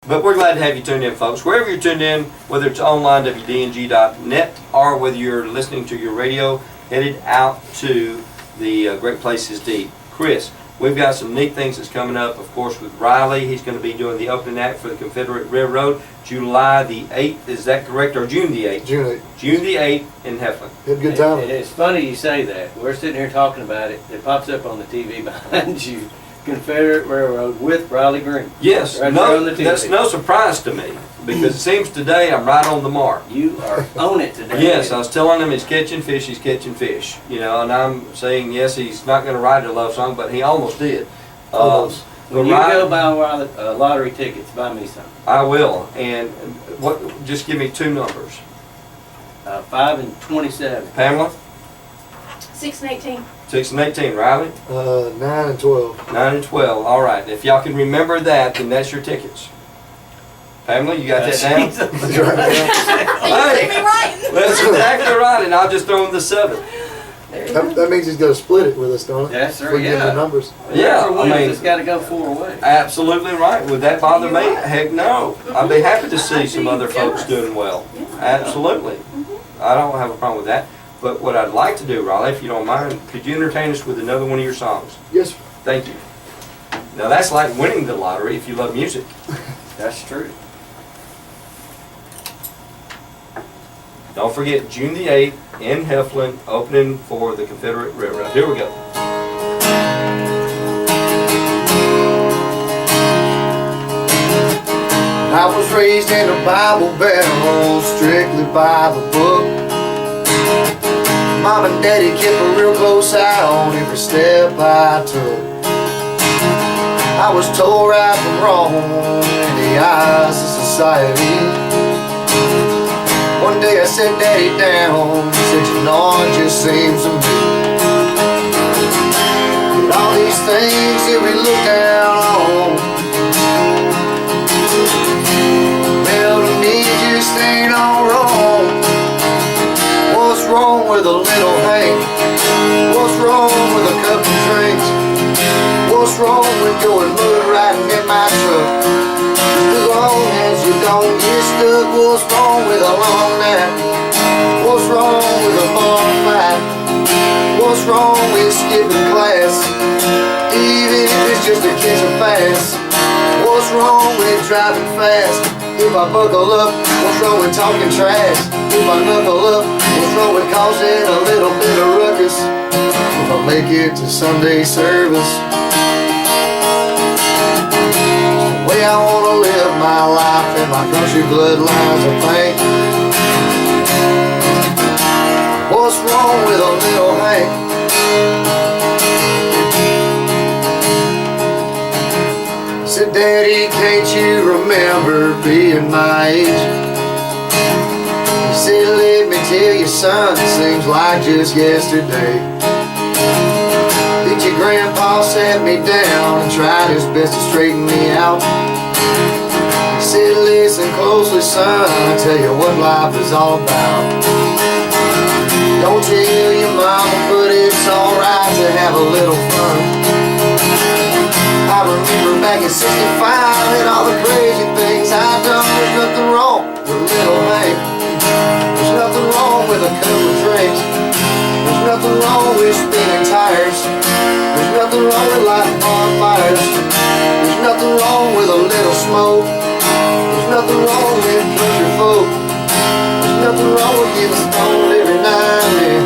But we're glad to have you tuned in, folks. Wherever you're tuned in, whether it's online, WDNG.net, or whether you're listening to your radio, headed out to the Great Places to Eat. Chris, we've got some neat things that's coming up, of course, with Riley. He's going to be doing the opening act for the Confederate Railroad, July the 8th. Is that correct? Or June the 8th? June 8th. June the 8th in Heflin. Had a good time. It's funny you say that. We're sitting here talking about it. It pops up on the TV behind you. Confederate Railroad with Riley Green. Yes, right no, on the TV. that's no surprise to me, because it seems today I'm right on the mark. You are on it today. Yes, I was telling him he's catching fish, you know, and I'm saying, yes, he's not going to write a love song, but he almost did. Almost. When you go buy lottery tickets, buy me some. I will, and just give me two numbers. 5 and 27. Pamela? 6 and 18. 6 and 18, Riley? 9 and 12. 9 and 12, all right. If y'all can remember that, then that's your tickets. Pamela, you got that down? That's right. Hey, me right. that's exactly right, and I'll just throw in the 7. That means he's going to split it with us, don't it? Yes, sir, If we give him yeah. the numbers. Yeah, I mean, it's got to go 4 ways. Absolutely right. Would that bother me? Heck no. I'd be happy to see some other folks doing well. Absolutely. I don't have a problem with that. But what I'd like to do, Riley, if you don't mind, could you entertain us with another one of your songs? Yes, sir. Thank you. Now that's like winning the lottery if you love music. That's true. Don't forget, June the 8th in Heflin, opening for the Confederate Railroad. Here we go. I was raised in a Bible barrel, strictly by the book. Mom and Daddy kept a real close eye on every step I took. I was told right from wrong in the eyes of society. One day I sat Daddy down and said, you know, it just seems to me that all these things that we look down on, well, to me just ain't all wrong. What's wrong with a little Hank? What's wrong with a couple drinks? What's wrong with going mud riding in my truck? As long as you don't get stuck. What's wrong with a long night? What's wrong with a bar fight? What's wrong with skipping class, even if it's just to catch a fast? What's wrong with driving fast? If I buckle up, what's wrong with talking trash? If I knuckle up, what's wrong with causing a little bit of ruckus? If I make it to Sunday service, it's the way I want to live my life and my country bloodlines, I think. What's wrong with a little Hank? Said, Daddy, can't you remember being my age? He said, let me tell you, son, it seems like just yesterday that your grandpa sat me down and tried his best to straighten me out. He said, listen closely, son, I'll tell you what life is all about. Don't tell your mama, but it's alright to have a little fun. I remember back in '65 and all the crazy things I done. There's nothing wrong with a little Hank. There's nothing wrong with a couple of drinks. There's nothing wrong with spinning tires. There's nothing wrong with lighting bonfires. There's nothing wrong with a little smoke. There's nothing wrong with country folk. There's nothing wrong with getting stoned every now and then,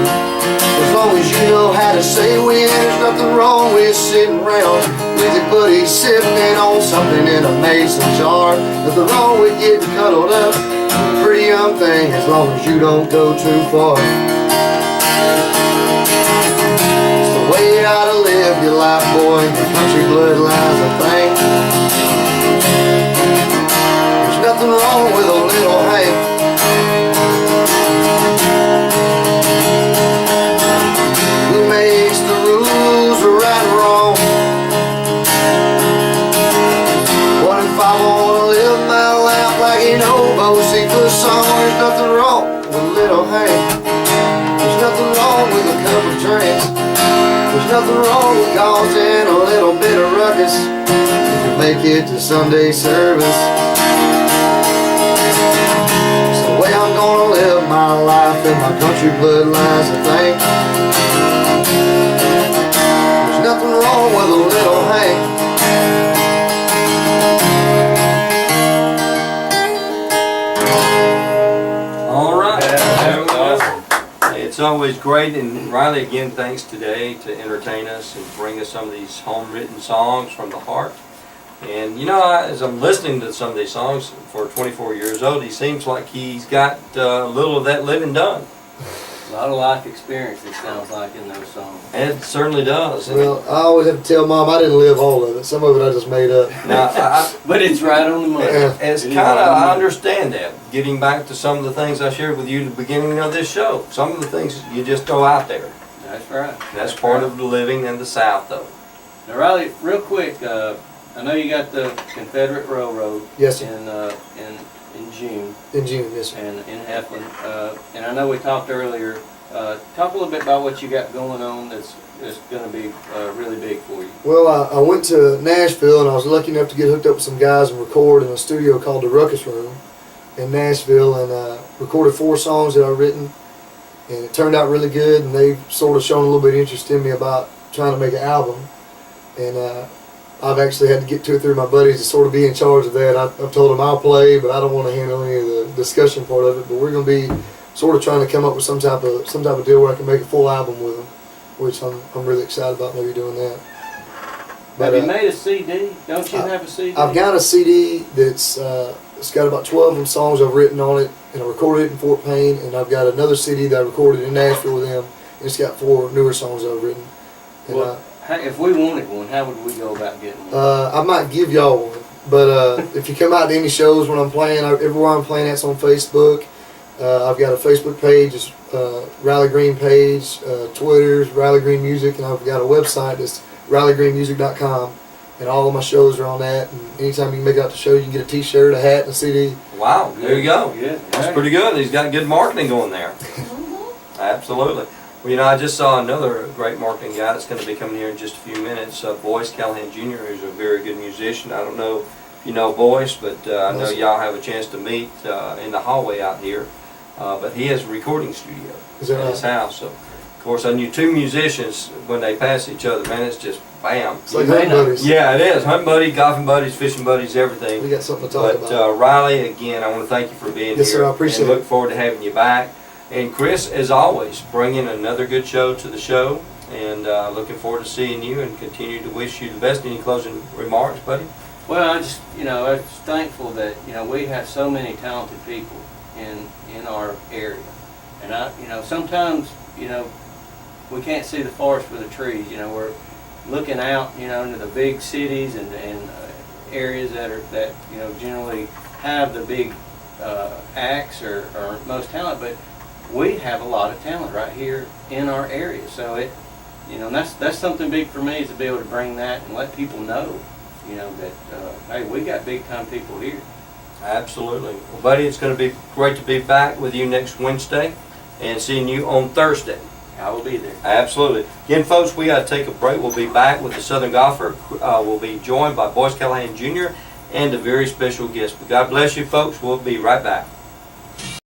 as long as you know how to say when. There's nothing wrong with sitting around with your buddies sipping on something in a mason jar. Nothing wrong with getting cuddled up with a pretty young thing, as long as you don't go too far. It's the way you ought to live your life, boy, your country bloodlines, I think. There's nothing wrong with a little Hank. Who makes the rules of right and wrong? What if I want to live my life like an oboe, sing the song? There's nothing wrong with a little Hank. There's nothing wrong with a cup of drinks. There's nothing wrong with causing a little bit of ruckus. If you make it to Sunday service, country bloodlines, I think. There's nothing wrong with a little Hank. All right. That was awesome. It's always great, and Riley, again, thanks today to entertain us and bring us some of these home-written songs from the heart. And you know, as I'm listening to some of these songs, for 24 years old, he seems like he's got a little of that living done. A lot of life experience, it sounds like, in those songs. And it certainly does. Well, I always have to tell Mom I didn't live all of it. Some of it I just made up. Now, But it's right on the money. Yeah. it's It is kind of, right on the I money. understand that. Getting back to some of the things I shared with you at the beginning of this show, some of the things you just throw out there. That's right. That's part of the living in the South, though. Now, Riley, real quick, I know you got the Confederate Railroad Yes, sir. in June In June, yes, sir. and in Heflin, and I know we talked earlier. Talk a little bit about what you got going on that's going to be really big for you. Well, I went to Nashville, and I was lucky enough to get hooked up with some guys and record in a studio called the Ruckus Room in Nashville, and recorded 4 songs that I've written, and it turned out really good, and they've sort of shown a little bit of interest in me about trying to make an album, and I've actually had to get 2 or 3 of my buddies to sort of be in charge of that. I've told them I'll play, but I don't want to handle any of the discussion part of it, but we're going to be sort of trying to come up with some type of deal where I can make a full album with them, which I'm really excited about maybe doing that. But, Have you made a CD? Don't you have a CD? I've got a CD that's it's got about 12 of them songs I've written on it, and I recorded it in Fort Payne, and I've got another CD that I recorded in Nashville with them, and it's got 4 newer songs I've written. And, Well, if we wanted one, how would we go about getting one? I might give y'all one, but if you come out to any shows when I'm playing, everywhere I'm playing at's on Facebook. I've got a Facebook page, it's Riley Green page, Twitter's Riley Green Music, and I've got a website that's RileyGreenMusic.com, and all of my shows are on that. And anytime you can make it out to show, you can get a T-shirt, a hat, and a CD. Wow, there you go. Yeah, That's pretty good. He's got good marketing going there. Absolutely. Well, you know, I just saw another great marketing guy that's going to be coming here in just a few minutes, Boyce Callahan Jr., who's a very good musician. I don't know if you know Boyce, but I know y'all have a chance to meet in the hallway out here. But he has a recording studio Is that in his right? house. So, of course, I knew 2 musicians when they pass each other. Man, it's just bam. It's like You may hunting not- buddies. Yeah, it is. Hunting buddies, golfing buddies, fishing buddies, everything. We got something to talk But about. Riley, again, I want to thank you for being Yes, here. sir, I appreciate and it. look forward to having you back. And Chris, as always, bringing another good show to the show. And looking forward to seeing you and continue to wish you the best. Any closing remarks, buddy? Well, I just, I'm just thankful that, we have so many talented people in our area. And sometimes, we can't see the forest for the trees. We're looking out, into the big cities and areas that generally have the big acts or most talent, but we have a lot of talent right here in our area. So and that's something big for me, is to be able to bring that and let people know, that hey, we got big time people here. Absolutely. Well, buddy, it's going to be great to be back with you next Wednesday and seeing you on Thursday. I will be there. Absolutely. Again, folks, we got to take a break. We'll be back with the Southern Golfer. We'll be joined by Boyce Callahan Jr. and a very special guest. But God bless you, folks. We'll be right back.